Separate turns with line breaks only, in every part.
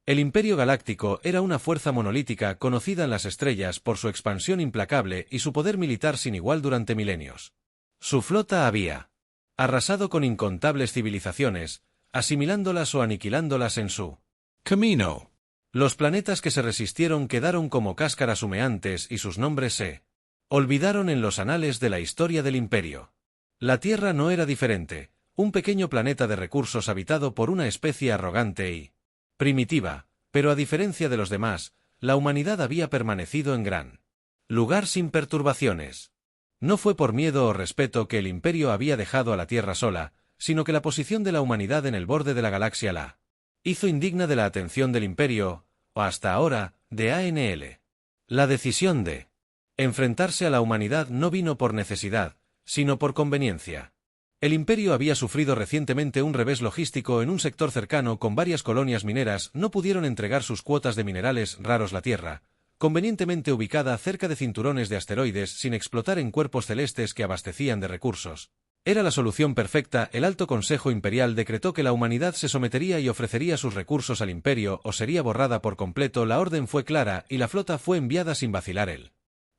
El Imperio Galáctico era una fuerza monolítica conocida en las estrellas por su expansión implacable y su poder militar sin igual durante milenios. Su flota había arrasado con incontables civilizaciones, asimilándolas o aniquilándolas en su
camino.
Los planetas que se resistieron quedaron como cáscaras humeantes y sus nombres se olvidaron en los anales de la historia del Imperio. La Tierra no era diferente, un pequeño planeta de recursos habitado por una especie arrogante y primitiva, pero a diferencia de los demás, la humanidad había permanecido en gran lugar sin perturbaciones. No fue por miedo o respeto que el Imperio había dejado a la Tierra sola, sino que la posición de la humanidad en el borde de la galaxia la hizo indigna de la atención del Imperio, o hasta ahora, de ANL. La decisión de enfrentarse a la humanidad no vino por necesidad, sino por conveniencia. El Imperio había sufrido recientemente un revés logístico en un sector cercano con varias colonias mineras no pudieron entregar sus cuotas de minerales raros la Tierra, convenientemente ubicada cerca de cinturones de asteroides sin explotar en cuerpos celestes que abastecían de recursos. Era la solución perfecta. El Alto Consejo Imperial decretó que la humanidad se sometería y ofrecería sus recursos al Imperio o sería borrada por completo. La orden fue clara y la flota fue enviada sin vacilar. El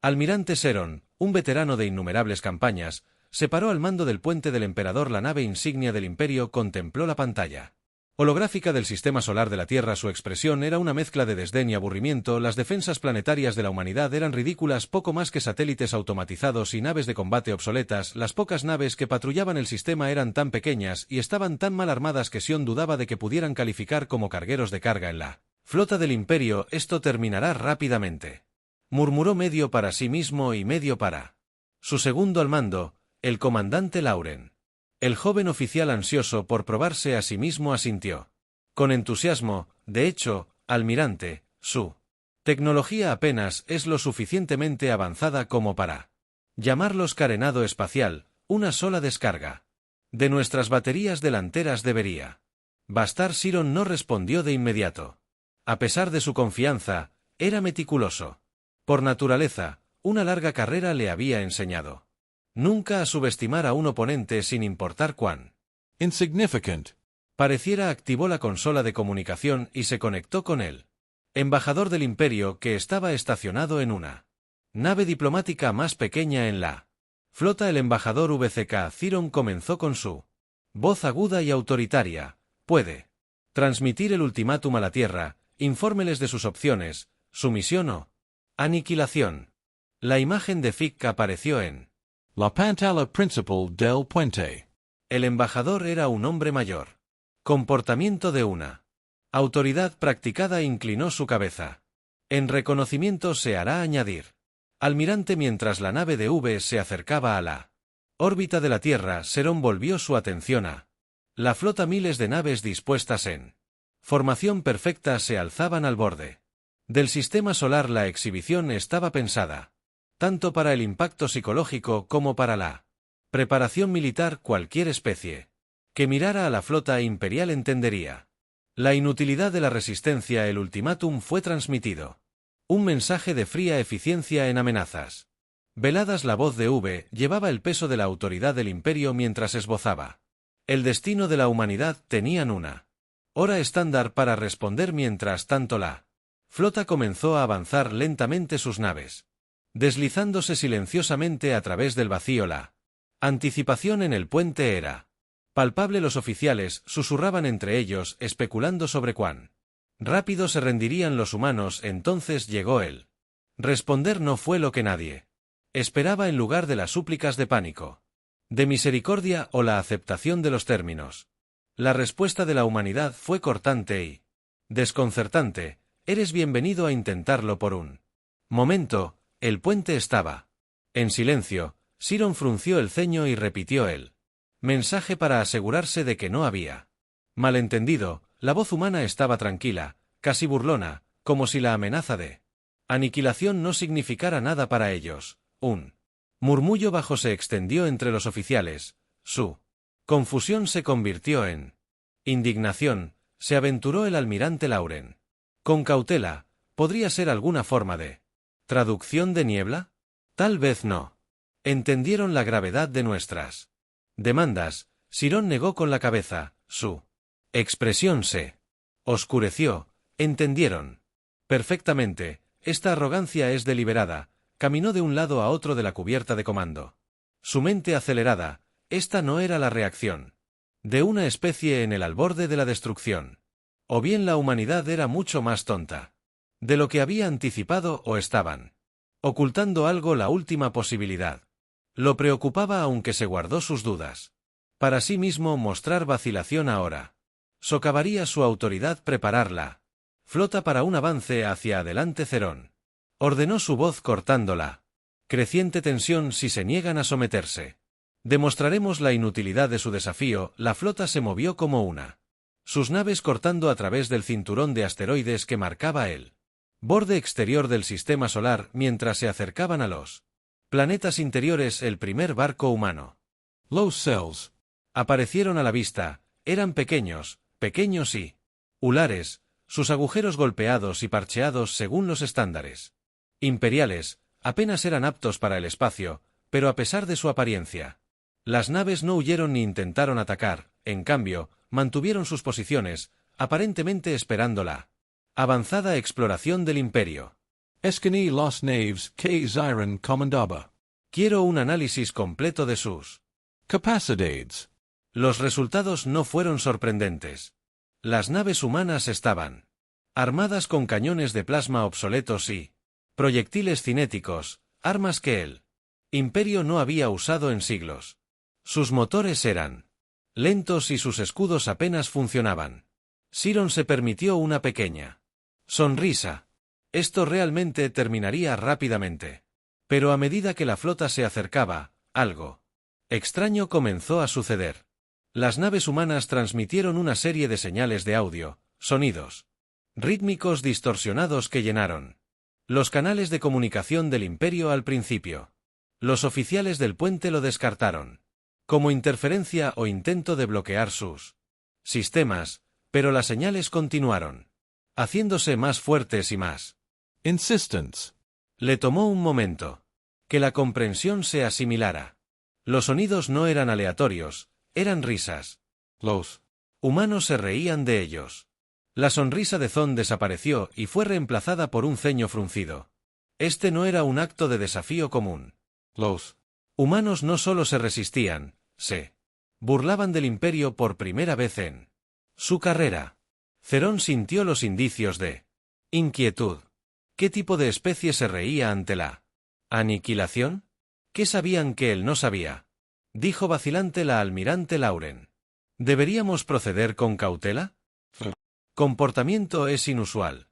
almirante Seron, un veterano de innumerables campañas, se paró al mando del puente del emperador. La nave insignia del Imperio contempló la pantalla holográfica del sistema solar de la Tierra. Su expresión era una mezcla de desdén y aburrimiento. Las defensas planetarias de la humanidad eran ridículas, poco más que satélites automatizados y naves de combate obsoletas. Las pocas naves que patrullaban el sistema eran tan pequeñas y estaban tan mal armadas que Sion dudaba de que pudieran calificar como cargueros de carga en la flota del Imperio. Esto terminará rápidamente, murmuró medio para sí mismo y medio para su segundo al mando, el comandante Lauren. El joven oficial, ansioso por probarse a sí mismo, asintió con entusiasmo. De hecho, almirante, su tecnología apenas es lo suficientemente avanzada como para llamarlos carenado espacial. Una sola descarga de nuestras baterías delanteras debería bastar. Siron no respondió de inmediato. A pesar de su confianza, era meticuloso. Por naturaleza, una larga carrera le había enseñado nunca a subestimar a un oponente sin importar cuán
insignificant
pareciera. Activó la consola de comunicación y se conectó con el embajador del Imperio, que estaba estacionado en una nave diplomática más pequeña en la flota. El embajador VCK Ciron comenzó con su voz aguda y autoritaria. ¿Puede transmitir el ultimátum a la Tierra? Infórmeles de sus opciones, sumisión o aniquilación. La imagen de Fick apareció en
la pantalla principal del puente.
El embajador era un hombre mayor. Comportamiento de una autoridad practicada. Inclinó su cabeza. En reconocimiento se hará añadir. Almirante. Mientras la nave de V se acercaba a la órbita de la Tierra, Seron volvió su atención a la flota. Miles de naves dispuestas en formación perfecta se alzaban al borde del sistema solar. La exhibición estaba pensada tanto para el impacto psicológico como para la preparación militar. Cualquier especie que mirara a la flota imperial entendería la inutilidad de la resistencia. El ultimátum fue transmitido. Un mensaje de fría eficiencia en amenazas veladas. La voz de V llevaba el peso de la autoridad del Imperio mientras esbozaba el destino de la humanidad. Tenían una hora estándar para responder. Mientras tanto, la flota comenzó a avanzar lentamente, sus naves deslizándose silenciosamente a través del vacío. La anticipación en el puente era palpable. Los oficiales susurraban entre ellos, especulando sobre cuán rápido se rendirían los humanos. Entonces llegó el responder. No fue lo que nadie esperaba. En lugar de las súplicas de pánico, de misericordia o la aceptación de los términos, la respuesta de la humanidad fue cortante y desconcertante. Eres bienvenido a intentarlo por un momento. El puente estaba en silencio. Siron frunció el ceño y repitió el mensaje para asegurarse de que no había malentendido. La voz humana estaba tranquila, casi burlona, como si la amenaza de aniquilación no significara nada para ellos. Un murmullo bajo se extendió entre los oficiales. Su confusión se convirtió en indignación. Se aventuró el almirante Lauren. Con cautela, ¿podría ser alguna forma de traducción de niebla? Tal vez no. ¿Entendieron la gravedad de nuestras demandas? Siron negó con la cabeza. Su expresión se oscureció, Entendieron. Perfectamente, esta arrogancia es deliberada. Caminó de un lado a otro de la cubierta de comando. Su mente acelerada, esta no era la reacción de una especie en el alborde de la destrucción. O bien la humanidad era mucho más tonta de lo que había anticipado o estaban ocultando algo, la última posibilidad. Lo preocupaba, aunque se guardó sus dudas. Para sí mismo mostrar vacilación ahora socavaría su autoridad. Prepararla flota para un avance hacia adelante. Cerón ordenó, su voz cortándola. Creciente tensión si se niegan a someterse. Demostraremos la inutilidad de su desafío. La flota se movió como una. Sus naves cortando a través del cinturón de asteroides que marcaba el borde exterior del sistema solar mientras se acercaban a los planetas interiores. El primer barco humano.
Los cells.
Aparecieron a la vista. Eran pequeños y hulares, sus agujeros golpeados y parcheados según los estándares imperiales. Apenas eran aptos para el espacio, pero a pesar de su apariencia, las naves no huyeron ni intentaron atacar. En cambio, mantuvieron sus posiciones, aparentemente esperando la avanzada exploración del imperio.
Escani los naves que Zyron comandaba.
Quiero un análisis completo de sus
capacidades.
Los resultados no fueron sorprendentes. Las naves humanas estaban armadas con cañones de plasma obsoletos y proyectiles cinéticos, armas que el imperio no había usado en siglos. Sus motores eran lentos y sus escudos apenas funcionaban. Siron se permitió una pequeña sonrisa. Esto realmente terminaría rápidamente. Pero a medida que la flota se acercaba, algo extraño comenzó a suceder. Las naves humanas transmitieron una serie de señales de audio, sonidos rítmicos distorsionados que llenaron los canales de comunicación del imperio. Al principio, los oficiales del puente lo descartaron como interferencia o intento de bloquear sus sistemas, pero las señales continuaron, haciéndose más fuertes y más
insistentes.
Le tomó un momento que la comprensión se asimilara. Los sonidos no eran aleatorios, eran risas.
Los
humanos se reían de ellos. La sonrisa de Zon desapareció y fue reemplazada por un ceño fruncido. Este no era un acto de desafío común.
Los
humanos no solo se resistían, se burlaban del imperio por primera vez en su carrera. Cerón sintió los indicios de inquietud. ¿Qué tipo de especie se reía ante la aniquilación? ¿Qué sabían que él no sabía? Dijo vacilante la almirante Lauren. ¿Deberíamos proceder con cautela? Comportamiento es inusual.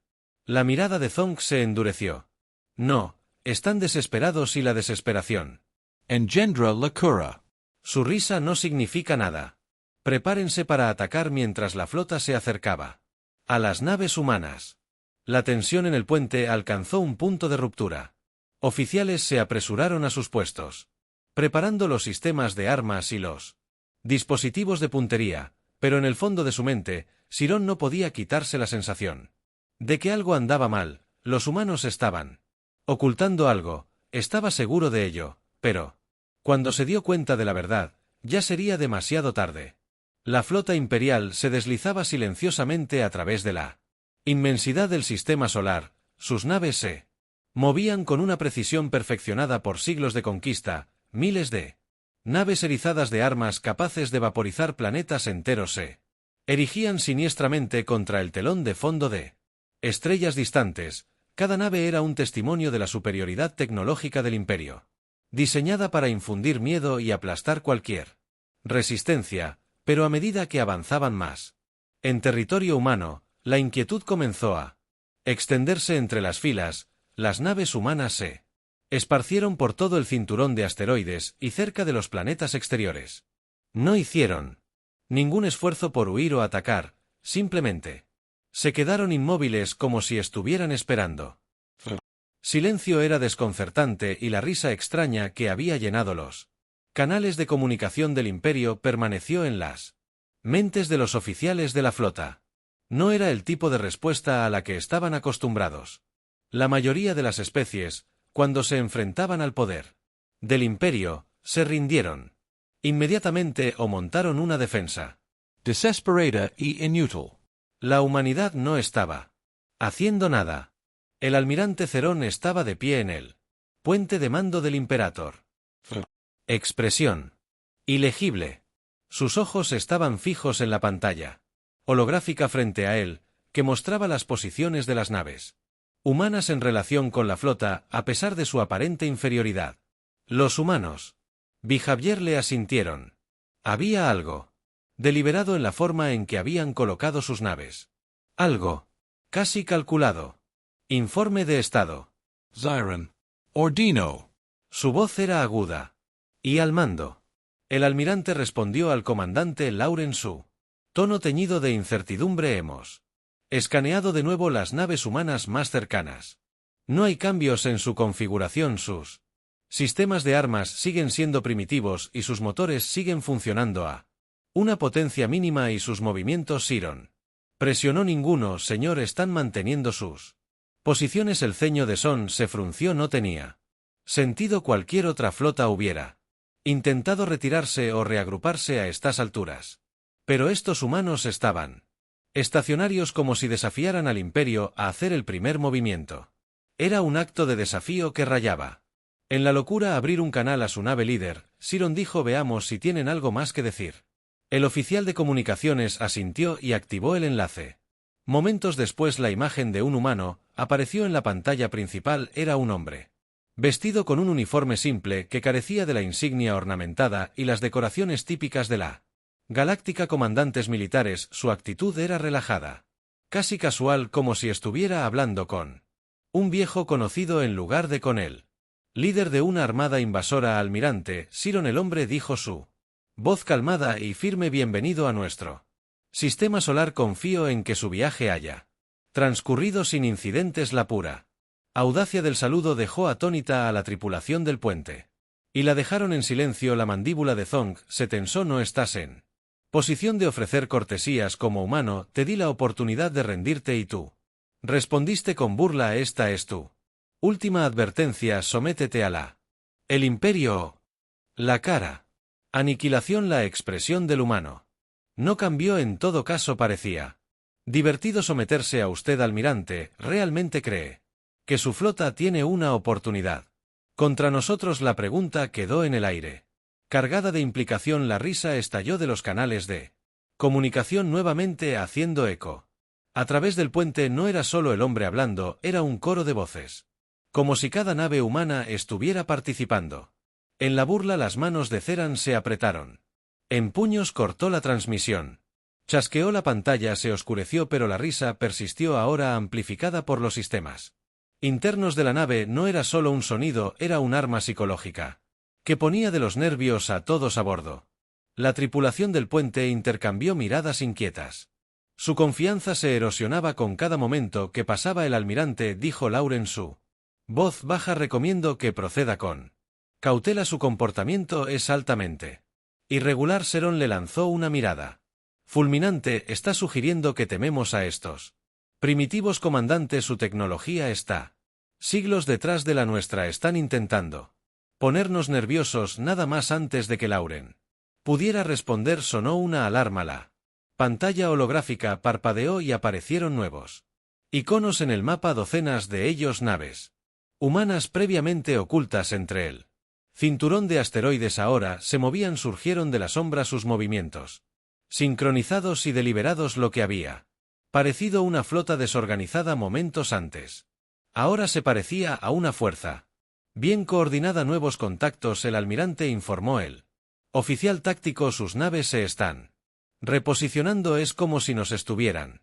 La mirada de Zonk se endureció. No, están desesperados y la desesperación
engendra locura.
Su risa no significa nada. Prepárense para atacar mientras la flota se acercaba a las naves humanas. La tensión en el puente alcanzó un punto de ruptura. Oficiales se apresuraron a sus puestos, preparando los sistemas de armas y los dispositivos de puntería, pero en el fondo de su mente, Sirón no podía quitarse la sensación de que algo andaba mal. Los humanos estaban ocultando algo, estaba seguro de ello, pero cuando se dio cuenta de la verdad, ya sería demasiado tarde. La flota imperial se deslizaba silenciosamente a través de la inmensidad del sistema solar. Sus naves se movían con una precisión perfeccionada por siglos de conquista. Miles de naves erizadas de armas capaces de vaporizar planetas enteros se erigían siniestramente contra el telón de fondo de estrellas distantes. Cada nave era un testimonio de la superioridad tecnológica del imperio, diseñada para infundir miedo y aplastar cualquier resistencia, pero a medida que avanzaban más en territorio humano, la inquietud comenzó a extenderse entre las filas. Las naves humanas se esparcieron por todo el cinturón de asteroides y cerca de los planetas exteriores. No hicieron ningún esfuerzo por huir o atacar, simplemente se quedaron inmóviles como si estuvieran esperando. Silencio era desconcertante y la risa extraña que había llenado los canales de comunicación del imperio permaneció en las mentes de los oficiales de la flota. No era el tipo de respuesta a la que estaban acostumbrados. La mayoría de las especies, cuando se enfrentaban al poder del imperio, se rindieron inmediatamente o montaron una defensa
Desesperada y inútil.
La humanidad no estaba Haciendo nada. El almirante Cerón estaba de pie en el puente de mando del Imperator. Expresión. Ilegible. Sus ojos estaban fijos en la pantalla holográfica frente a él, que mostraba las posiciones de las naves humanas en relación con la flota, a pesar de su aparente inferioridad. Los humanos. Bijavier le asintieron. Había algo deliberado en la forma en que habían colocado sus naves. Algo casi calculado. Informe de estado.
Zyron. Ordino.
Su voz era aguda. Y al mando. El almirante respondió al comandante Lauren Su tono teñido de incertidumbre. Hemos escaneado de nuevo las naves humanas más cercanas. No hay cambios en su configuración. Sus sistemas de armas siguen siendo primitivos y sus motores siguen funcionando a una potencia mínima y sus movimientos Siron. Presionó ninguno, señor, están manteniendo sus posiciones. El ceño de Son se frunció. No tenía sentido. Cualquier otra flota hubiera intentado retirarse o reagruparse a estas alturas. Pero estos humanos estaban estacionarios, como si desafiaran al Imperio a hacer el primer movimiento. Era un acto de desafío que rayaba en la locura. Abrir un canal a su nave líder, Siron dijo. Veamos si tienen algo más que decir. El oficial de comunicaciones asintió y activó el enlace. Momentos después la imagen de un humano apareció en la pantalla principal. Era un hombre vestido con un uniforme simple que carecía de la insignia ornamentada y las decoraciones típicas de la galáctica. Comandantes militares. Su actitud era relajada, casi casual, como si estuviera hablando con un viejo conocido en lugar de con él. Líder de una armada invasora. Almirante Siron, el hombre dijo, su voz calmada y firme. Bienvenido a nuestro sistema solar. Confío en que su viaje haya transcurrido sin incidentes. La pura audacia del saludo dejó atónita a la tripulación del puente. Y la dejaron en silencio. La mandíbula de Zong se tensó. No estás en posición de ofrecer cortesías. Como humano, te di la oportunidad de rendirte y tú respondiste con burla. Esta es tu última advertencia. Sométete a la el Imperio. La cara. Aniquilación. La expresión del humano no cambió. En todo caso parecía divertido someterse a usted, almirante. ¿Realmente cree que su flota tiene una oportunidad contra nosotros? La pregunta quedó en el aire, cargada de implicación. La risa estalló de los canales de comunicación nuevamente, haciendo eco a través del puente. No era solo el hombre hablando, era un coro de voces, como si cada nave humana estuviera participando en la burla. Las manos de Ceran se apretaron en puños. Cortó la transmisión. Chasqueó la pantalla. Se oscureció, pero la risa persistió, ahora amplificada por los sistemas internos de la nave. No era solo un sonido, era un arma psicológica que ponía de los nervios a todos a bordo. La tripulación del puente intercambió miradas inquietas. Su confianza se erosionaba con cada momento que pasaba. El almirante dijo Lauren Su voz baja. Recomiendo que proceda con cautela. Su comportamiento es altamente irregular. Serón le lanzó una mirada fulminante. Está sugiriendo que tememos a estos primitivos, comandante. Su tecnología está siglos detrás de la nuestra. Están intentando ponernos nerviosos. Nada más. Antes de que Lauren pudiera responder, sonó una alarma. La pantalla holográfica parpadeó y aparecieron nuevos iconos en el mapa. Docenas de ellos naves humanas previamente ocultas entre el cinturón de asteroides ahora se movían. Surgieron de la sombra sus movimientos sincronizados y deliberados. Lo que había parecido una flota desorganizada momentos antes ahora se parecía a una fuerza bien coordinada. Nuevos contactos. El almirante informó el oficial táctico. Sus naves se están reposicionando. Es como si nos estuvieran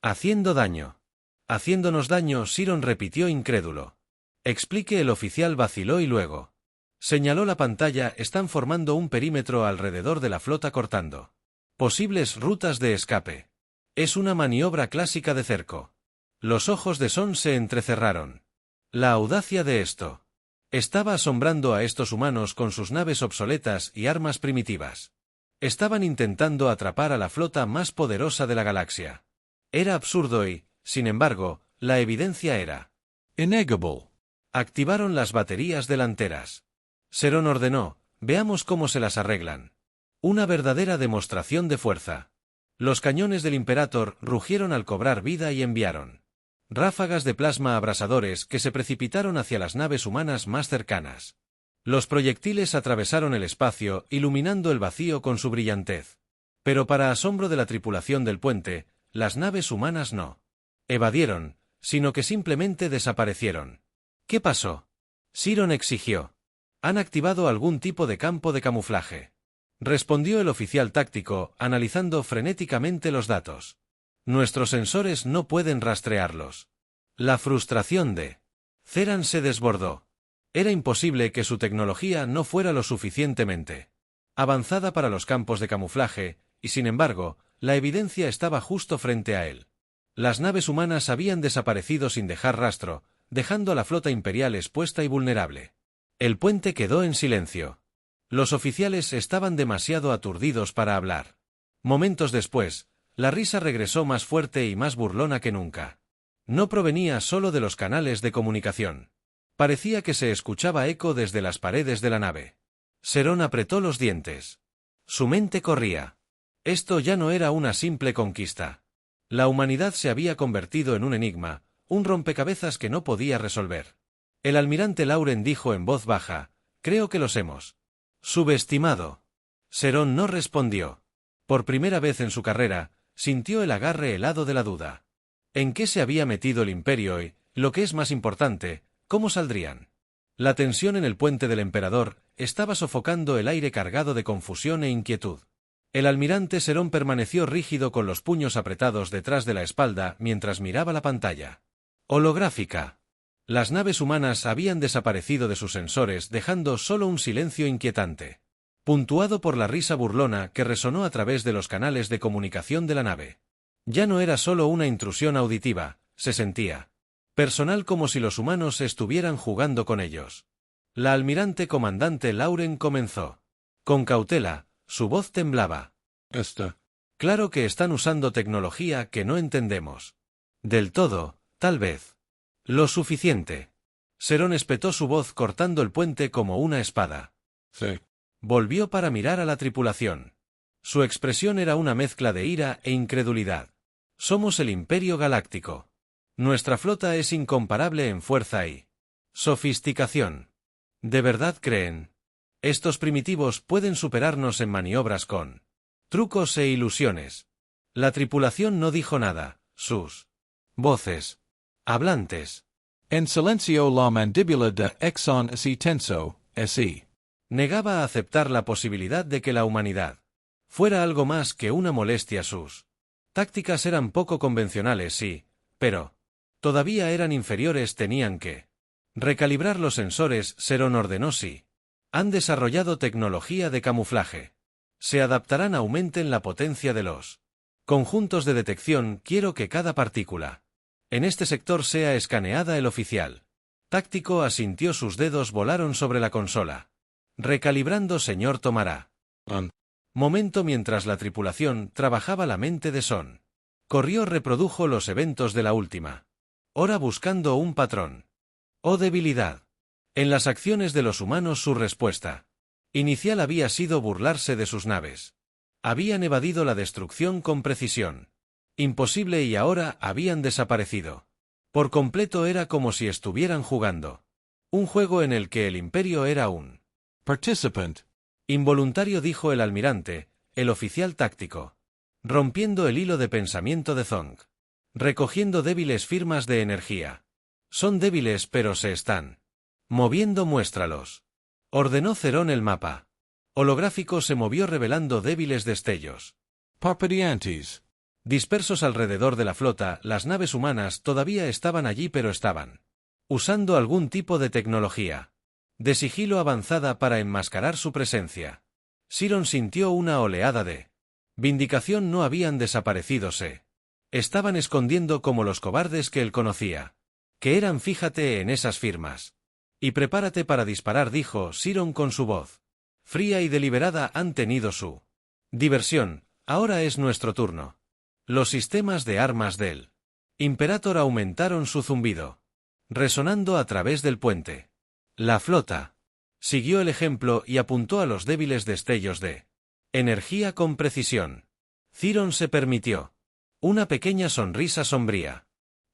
haciendo daño. Haciéndonos daño. Siron repitió incrédulo. Explique. El oficial vaciló y luego señaló la pantalla. Están formando un perímetro alrededor de la flota, cortando posibles rutas de escape. Es una maniobra clásica de cerco. Los ojos de Son se entrecerraron. La audacia de esto estaba asombrando a estos humanos con sus naves obsoletas y armas primitivas. Estaban intentando atrapar a la flota más poderosa de la galaxia. Era absurdo y, sin embargo, la evidencia era innegable. Activaron las baterías delanteras. Serón ordenó: veamos cómo se las arreglan. Una verdadera demostración de fuerza. Los cañones del Imperator rugieron al cobrar vida y enviaron Ráfagas de plasma abrasadores que se precipitaron hacia las naves humanas más cercanas. Los proyectiles atravesaron el espacio, iluminando el vacío con su brillantez. Pero para asombro de la tripulación del puente, las naves humanas no evadieron, sino que simplemente desaparecieron. ¿Qué pasó? Siron exigió. ¿Han activado algún tipo de campo de camuflaje?, respondió el oficial táctico, analizando frenéticamente los datos. Nuestros sensores no pueden rastrearlos. La frustración de Ceran se desbordó. Era imposible que su tecnología no fuera lo suficientemente avanzada para los campos de camuflaje, y sin embargo, la evidencia estaba justo frente a él. Las naves humanas habían desaparecido sin dejar rastro, dejando a la flota imperial expuesta y vulnerable. El puente quedó en silencio. Los oficiales estaban demasiado aturdidos para hablar. Momentos después, la risa regresó más fuerte y más burlona que nunca. No provenía solo de los canales de comunicación. Parecía que se escuchaba eco desde las paredes de la nave. Serón apretó los dientes. Su mente corría. Esto ya no era una simple conquista. La humanidad se había convertido en un enigma, un rompecabezas que no podía resolver. El almirante Lauren dijo en voz baja: «Creo que los hemos subestimado». Serón no respondió. Por primera vez en su carrera, sintió el agarre helado de la duda. ¿En qué se había metido el Imperio y, lo que es más importante, cómo saldrían? La tensión en el puente del emperador estaba sofocando el aire cargado de confusión e inquietud. El almirante Serón permaneció rígido con los puños apretados detrás de la espalda mientras miraba la pantalla holográfica. Las naves humanas habían desaparecido de sus sensores, dejando solo un silencio inquietante, puntuado por la risa burlona que resonó a través de los canales de comunicación de la nave. Ya no era solo una intrusión auditiva, se sentía personal, como si los humanos estuvieran jugando con ellos. La almirante comandante Lauren comenzó. Con cautela, su voz temblaba. Claro que están usando tecnología que no entendemos. Del todo, tal vez. Lo suficiente. Serón espetó su voz, cortando el puente como una espada.
Sí.
Volvió para mirar a la tripulación. Su expresión era una mezcla de ira e incredulidad. Somos el Imperio Galáctico. Nuestra flota es incomparable en fuerza y sofisticación. ¿De verdad creen? Estos primitivos pueden superarnos en maniobras con trucos e ilusiones. La tripulación no dijo nada. Sus voces hablantes.
En silencio la mandíbula de Exxon si tenso, si.
Negaba a aceptar la posibilidad de que la humanidad fuera algo más que una molestia. Sus tácticas eran poco convencionales, sí, pero todavía eran inferiores. Tenían que recalibrar los sensores. Serón ordenó: sí. Han desarrollado tecnología de camuflaje. Se adaptarán, aumenten la potencia de los conjuntos de detección. Quiero que cada partícula en este sector sea escaneada. El oficial táctico asintió, sus dedos volaron sobre la consola. Recalibrando, señor, tomará momento. Mientras la tripulación trabajaba, la mente de Son corrió, reprodujo los eventos de la última hora buscando un patrón o debilidad en las acciones de los humanos. Su respuesta inicial había sido burlarse de sus naves. Habían evadido la destrucción con precisión imposible y ahora habían desaparecido por completo. Era como si estuvieran jugando un juego en el que el Imperio era un
participant
involuntario, dijo el almirante, el oficial táctico, rompiendo el hilo de pensamiento de Zong, recogiendo débiles firmas de energía. Son débiles, pero se están moviendo. Muéstralos, ordenó Serón. El mapa holográfico se movió, revelando débiles destellos
parpadeantes
dispersos alrededor de la flota. Las naves humanas todavía estaban allí, pero estaban usando algún tipo de tecnología de sigilo avanzada para enmascarar su presencia. Siron sintió una oleada de vindicación. No habían desaparecido, se estaban escondiendo como los cobardes que él conocía. Que eran. Fíjate en esas firmas y prepárate para disparar, dijo Siron con su voz fría y deliberada. Han tenido su diversión, ahora es nuestro turno. Los sistemas de armas del Imperator aumentaron su zumbido, resonando a través del puente. La flota siguió el ejemplo y apuntó a los débiles destellos de energía con precisión. Siron se permitió una pequeña sonrisa sombría.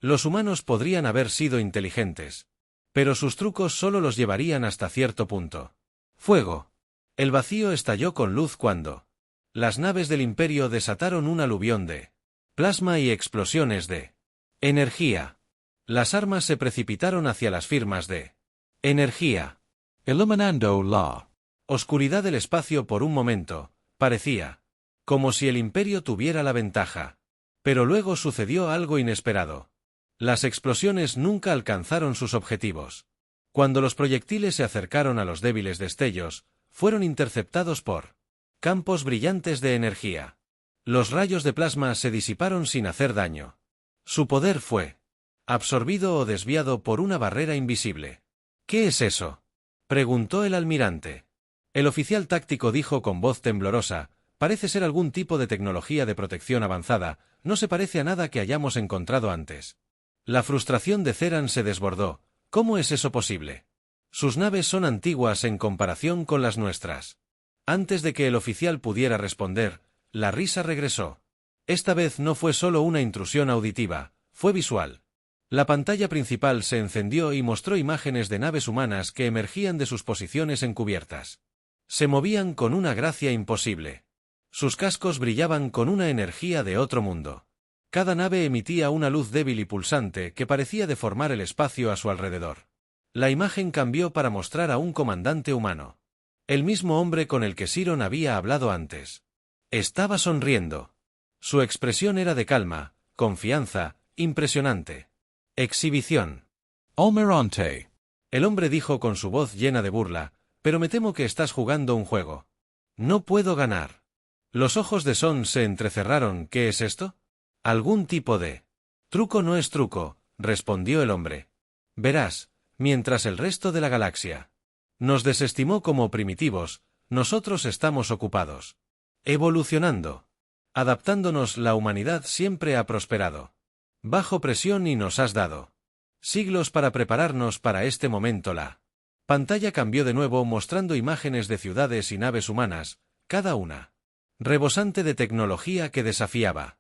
Los humanos podrían haber sido inteligentes. Pero sus trucos solo los llevarían hasta cierto punto. Fuego. El vacío estalló con luz cuando las naves del Imperio desataron un aluvión de plasma y explosiones de energía. Las armas se precipitaron hacia las firmas de energía.
Illuminando la
Oscuridad del espacio por un momento, parecía como si el Imperio tuviera la ventaja. Pero luego sucedió algo inesperado. Las explosiones nunca alcanzaron sus objetivos. Cuando los proyectiles se acercaron a los débiles destellos, fueron interceptados por campos brillantes de energía. Los rayos de plasma se disiparon sin hacer daño. Su poder fue absorbido o desviado por una barrera invisible. ¿Qué es eso?, preguntó el almirante. El oficial táctico dijo con voz temblorosa: parece ser algún tipo de tecnología de protección avanzada, no se parece a nada que hayamos encontrado antes. La frustración de Ceran se desbordó. ¿Cómo es eso posible? Sus naves son antiguas en comparación con las nuestras. Antes de que el oficial pudiera responder, la risa regresó. Esta vez no fue solo una intrusión auditiva, fue visual. La pantalla principal se encendió y mostró imágenes de naves humanas que emergían de sus posiciones encubiertas. Se movían con una gracia imposible. Sus cascos brillaban con una energía de otro mundo. Cada nave emitía una luz débil y pulsante que parecía deformar el espacio a su alrededor. La imagen cambió para mostrar a un comandante humano. El mismo hombre con el que Siron había hablado antes. Estaba sonriendo. Su expresión era de calma, confianza, impresionante. Exhibición.
Almirante.
El hombre dijo con su voz llena de burla: pero me temo que estás jugando un juego. No puedo ganar. Los ojos de Son se entrecerraron. ¿Qué es esto? Algún tipo de truco. No es truco, respondió el hombre. Verás, mientras el resto de la galaxia nos desestimó como primitivos, nosotros estamos ocupados evolucionando. Adaptándonos. La humanidad siempre ha prosperado bajo presión y nos has dado siglos para prepararnos para este momento. La pantalla cambió de nuevo mostrando imágenes de ciudades y naves humanas, cada una rebosante de tecnología que desafiaba.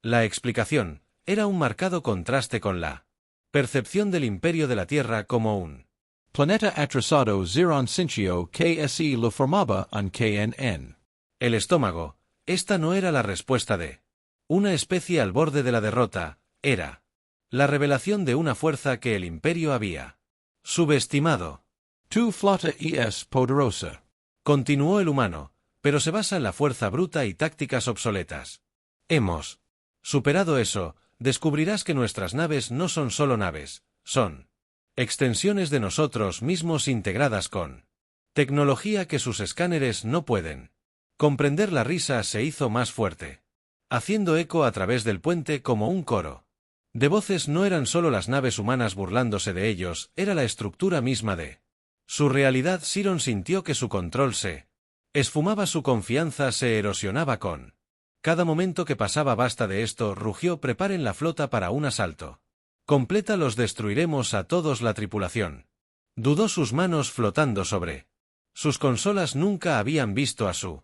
La explicación era un marcado contraste con la percepción del Imperio de la Tierra como un
Planeta atrasado Ziron Sinchio KSE lo formaba en KNN.
el estómago. Esta no era la respuesta de una especie al borde de la derrota, era la revelación de una fuerza que el Imperio había subestimado.
Tu flota es poderosa.
Continuó el humano, pero se basa en la fuerza bruta y tácticas obsoletas. Hemos superado eso. Descubrirás que nuestras naves no son solo naves, son extensiones de nosotros mismos integradas con tecnología que sus escáneres no pueden comprender. La risa se hizo más fuerte, haciendo eco a través del puente como un coro de voces. No eran solo las naves humanas burlándose de ellos, era la estructura misma de su realidad. Siron sintió que su control se esfumaba, su confianza se erosionaba con cada momento que pasaba. Basta de esto, rugió. Preparen la flota para un asalto completa. Los destruiremos a todos. La tripulación dudó, sus manos flotando sobre sus consolas. Nunca habían visto a su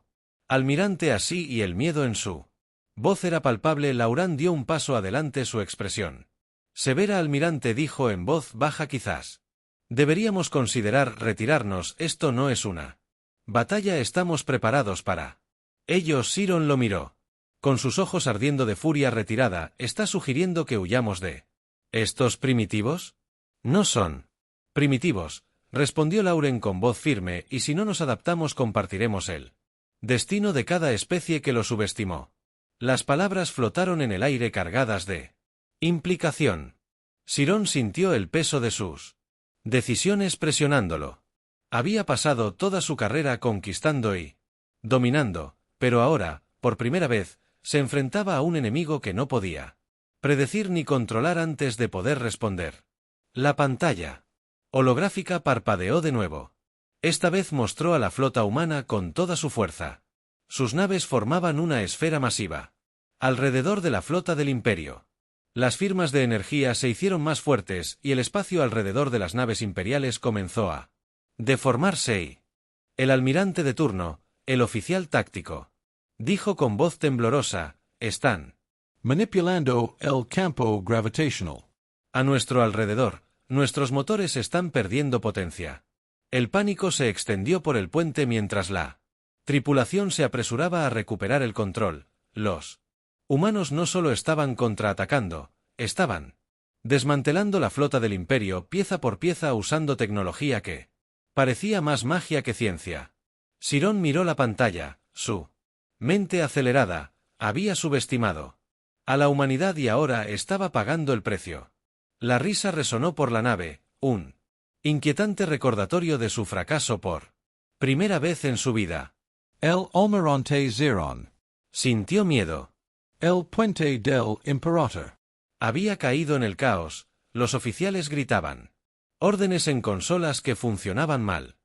almirante así y el miedo en su voz era palpable. Lauran dio un paso adelante, su expresión severa. Almirante, dijo en voz baja, quizás deberíamos considerar retirarnos. Esto no es una batalla, estamos preparados para ello. Siron lo miró con sus ojos ardiendo de furia. Retirada. ¿Está sugiriendo que huyamos de estos primitivos? No son primitivos, respondió Lauren con voz firme, y si no nos adaptamos compartiremos el destino de cada especie que lo subestimó. Las palabras flotaron en el aire cargadas de implicación. Siron sintió el peso de sus decisiones presionándolo. Había pasado toda su carrera conquistando y dominando, pero ahora, por primera vez, se enfrentaba a un enemigo que no podía predecir ni controlar antes de poder responder. La pantalla holográfica parpadeó de nuevo. Esta vez mostró a la flota humana con toda su fuerza. Sus naves formaban una esfera masiva alrededor de la flota del Imperio. Las firmas de energía se hicieron más fuertes y el espacio alrededor de las naves imperiales comenzó a deformarse y el almirante de turno, el oficial táctico, dijo con voz temblorosa: están
Manipulando el campo gravitational.
A nuestro alrededor, nuestros motores están perdiendo potencia. El pánico se extendió por el puente mientras la tripulación se apresuraba a recuperar el control. Los humanos no solo estaban contraatacando, estaban desmantelando la flota del Imperio pieza por pieza usando tecnología que parecía más magia que ciencia. Sirón miró la pantalla, su mente acelerada había subestimado a la humanidad y ahora estaba pagando el precio. La risa resonó por la nave, un inquietante recordatorio de su fracaso por primera vez en su vida.
El Almirante Zeron.
Sintió miedo.
El Puente del Imperator.
Había caído en el caos, los oficiales gritaban órdenes en consolas que funcionaban mal,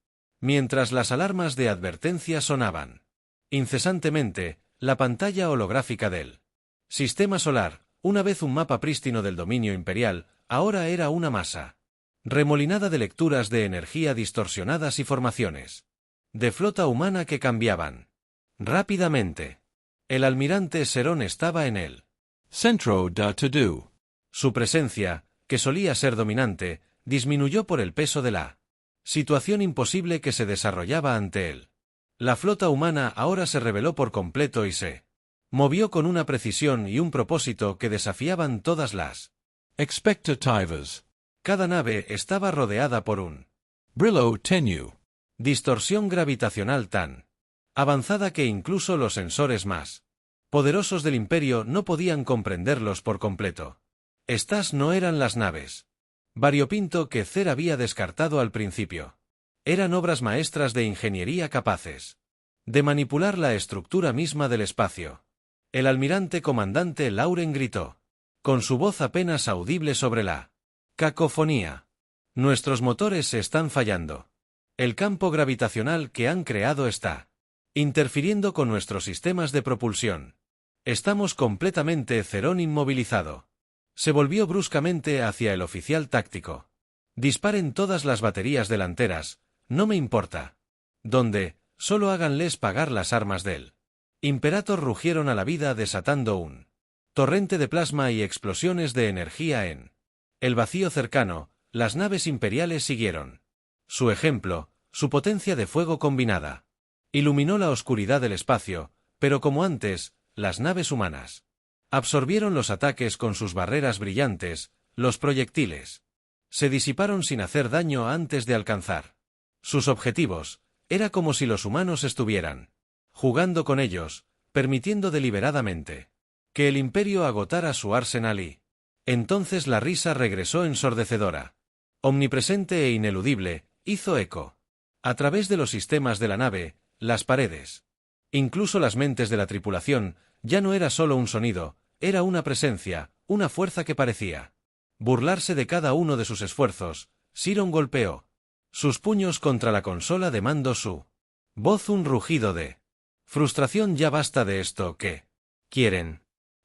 mientras las alarmas de advertencia sonaban incesantemente. La pantalla holográfica del sistema solar, una vez un mapa prístino del dominio imperial, ahora era una masa remolinada de lecturas de energía distorsionadas y formaciones de flota humana que cambiaban rápidamente. El almirante Serón estaba en el
Centro da To-Do.
Su presencia, que solía ser dominante, disminuyó por el peso de la situación imposible que se desarrollaba ante él. La flota humana ahora se rebeló por completo y se movió con una precisión y un propósito que desafiaban todas las
Expectativas.
Cada nave estaba rodeada por un
Brillo tenue.
distorsión gravitacional tan avanzada que incluso los sensores más poderosos del Imperio no podían comprenderlos por completo. Estas no eran las naves variopinto que Cer había descartado al principio. Eran obras maestras de ingeniería capaces de manipular la estructura misma del espacio. El almirante comandante Lauren gritó, con su voz apenas audible sobre la cacofonía. Nuestros motores se están fallando. El campo gravitacional que han creado está interfiriendo con nuestros sistemas de propulsión. Estamos completamente. Cerón inmovilizado se volvió bruscamente hacia el oficial táctico. Disparen todas las baterías delanteras, no me importa. ¿Dónde? Solo háganles pagar las armas del Imperator. Rugieron a la vida desatando un torrente de plasma y explosiones de energía en el vacío cercano. Las naves imperiales siguieron su ejemplo, su potencia de fuego combinada iluminó la oscuridad del espacio, pero como antes, las naves humanas absorbieron los ataques con sus barreras brillantes. Los proyectiles se disiparon sin hacer daño antes de alcanzar sus objetivos. Era como si los humanos estuvieran jugando con ellos, permitiendo deliberadamente que el Imperio agotara su arsenal y entonces la risa regresó ensordecedora, omnipresente e ineludible, hizo eco a través de los sistemas de la nave, las paredes. Incluso las mentes de la tripulación. Ya no era solo un sonido, era una presencia, una fuerza que parecía burlarse de cada uno de sus esfuerzos. Sirón golpeó sus puños contra la consola de mando, su voz un rugido de frustración. Ya basta de esto. ¿Qué quieren?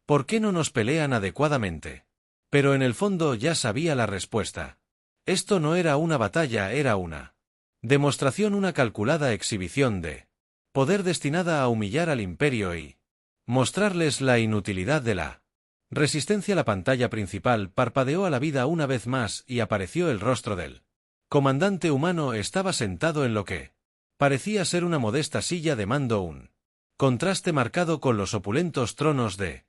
¿Por qué no nos pelean adecuadamente? Pero en el fondo ya sabía la respuesta. Esto no era una batalla, era una demostración, una calculada exhibición de poder destinada a humillar al Imperio y mostrarles la inutilidad de la resistencia. La pantalla principal parpadeó a la vida una vez más y apareció el rostro del comandante humano. Estaba sentado en lo que parecía ser una modesta silla de mando, un contraste marcado con los opulentos tronos de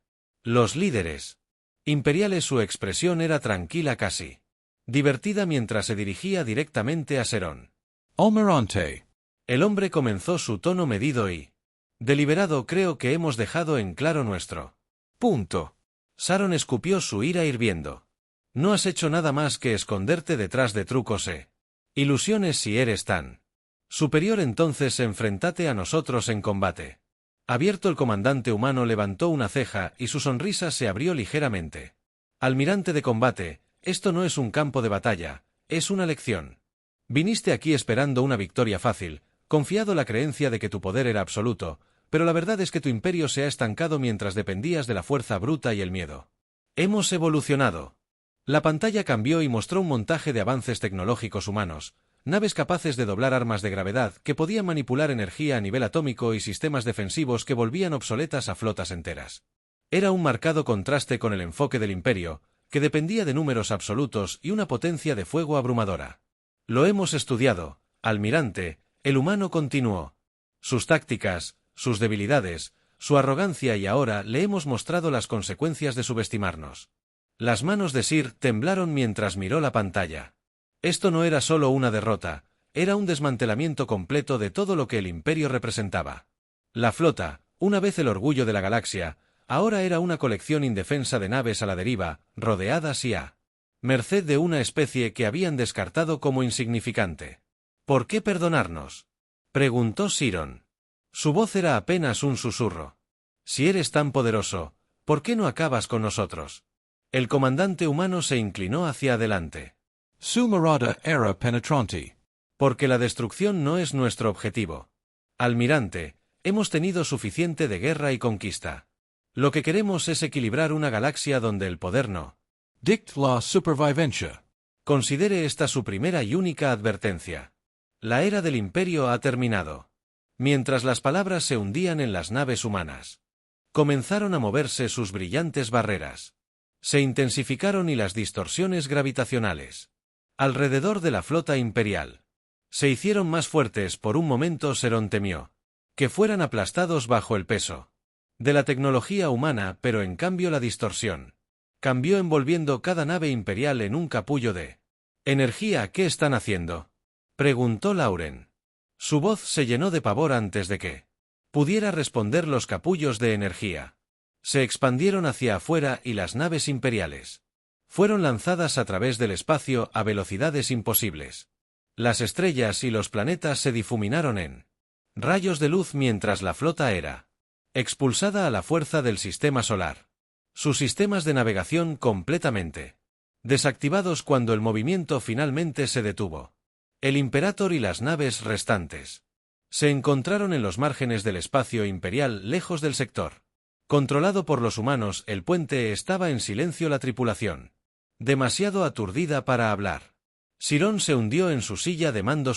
los líderes imperiales. Su expresión era tranquila, casi divertida, mientras se dirigía directamente a Serón.
Almirante.
El hombre comenzó su tono medido y deliberado. Creo que hemos dejado en claro nuestro punto. Saron escupió su ira hirviendo. No has hecho nada más que esconderte detrás de trucos e ilusiones. Si eres tan superior, entonces enfréntate a nosotros en combate. Abierto, el comandante humano levantó una ceja y su sonrisa se abrió ligeramente. Almirante de combate, esto no es un campo de batalla, es una lección. Viniste aquí esperando una victoria fácil, confiado la creencia de que tu poder era absoluto, pero la verdad es que tu imperio se ha estancado mientras dependías de la fuerza bruta y el miedo. Hemos evolucionado. La pantalla cambió y mostró un montaje de avances tecnológicos humanos, naves capaces de doblar armas de gravedad que podían manipular energía a nivel atómico y sistemas defensivos que volvían obsoletas a flotas enteras. Era un marcado contraste con el enfoque del Imperio, que dependía de números absolutos y una potencia de fuego abrumadora. Lo hemos estudiado, almirante, el humano continuó. Sus tácticas, sus debilidades, su arrogancia y ahora le hemos mostrado las consecuencias de subestimarnos. Las manos de Sir temblaron mientras miró la pantalla. Esto no era solo una derrota, era un desmantelamiento completo de todo lo que el Imperio representaba. La flota, una vez el orgullo de la galaxia, ahora era una colección indefensa de naves a la deriva, rodeadas y a merced de una especie que habían descartado como insignificante. ¿Por qué perdonarnos?, preguntó Siron. Su voz era apenas un susurro. Si eres tan poderoso, ¿por qué no acabas con nosotros? El comandante humano se inclinó hacia adelante.
Su mirada era penetrante.
Porque la destrucción no es nuestro objetivo. Almirante, hemos tenido suficiente de guerra y conquista. Lo que queremos es equilibrar una galaxia donde el poder no
Dict la supervivencia.
Considere esta su primera y única advertencia. La era del Imperio ha terminado. Mientras las palabras se hundían en las naves humanas, comenzaron a moverse sus brillantes barreras. Se intensificaron y las distorsiones gravitacionales alrededor de la flota imperial se hicieron más fuertes. Por un momento Serón temió que fueran aplastados bajo el peso de la tecnología humana, pero en cambio la distorsión cambió envolviendo cada nave imperial en un capullo de energía. ¿Qué están haciendo?, preguntó Lauren. Su voz se llenó de pavor antes de que pudiera responder. Los capullos de energía se expandieron hacia afuera y las naves imperiales fueron lanzadas a través del espacio a velocidades imposibles. Las estrellas y los planetas se difuminaron en rayos de luz mientras la flota era expulsada a la fuerza del sistema solar. Sus sistemas de navegación completamente desactivados cuando el movimiento finalmente se detuvo. El Imperator y las naves restantes se encontraron en los márgenes del espacio imperial, lejos del sector controlado por los humanos. El puente estaba en silencio. La tripulación, demasiado aturdida para hablar. Sirón se hundió en su silla de mando.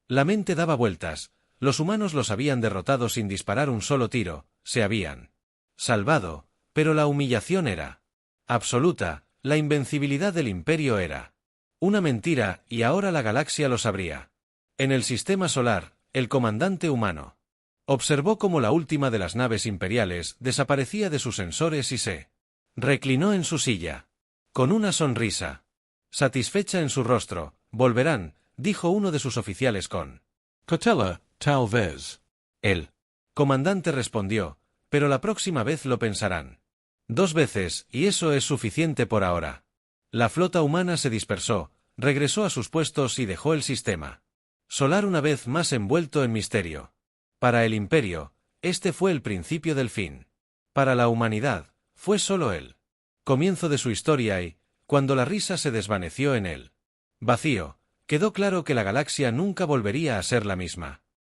La mente daba vueltas. Los humanos los habían derrotado sin disparar un solo tiro, se habían salvado, pero la humillación era absoluta. La invencibilidad del Imperio era una mentira, y ahora la galaxia lo sabría. En el sistema solar, el comandante humano observó cómo la última de las naves imperiales desaparecía de sus sensores y se reclinó en su silla, con una sonrisa satisfecha en su rostro. Volverán, dijo uno de sus oficiales con
Cautela, tal vez.
El comandante respondió, pero la próxima vez lo pensarán 2 veces, y eso es suficiente por ahora. La flota humana se dispersó, regresó a sus puestos y dejó el sistema solar una vez más envuelto en misterio. Para el Imperio, este fue el principio del fin. Para la humanidad, fue solo el comienzo de su historia y, cuando la risa se desvaneció en el vacío, quedó claro que la galaxia nunca volvería a ser la misma.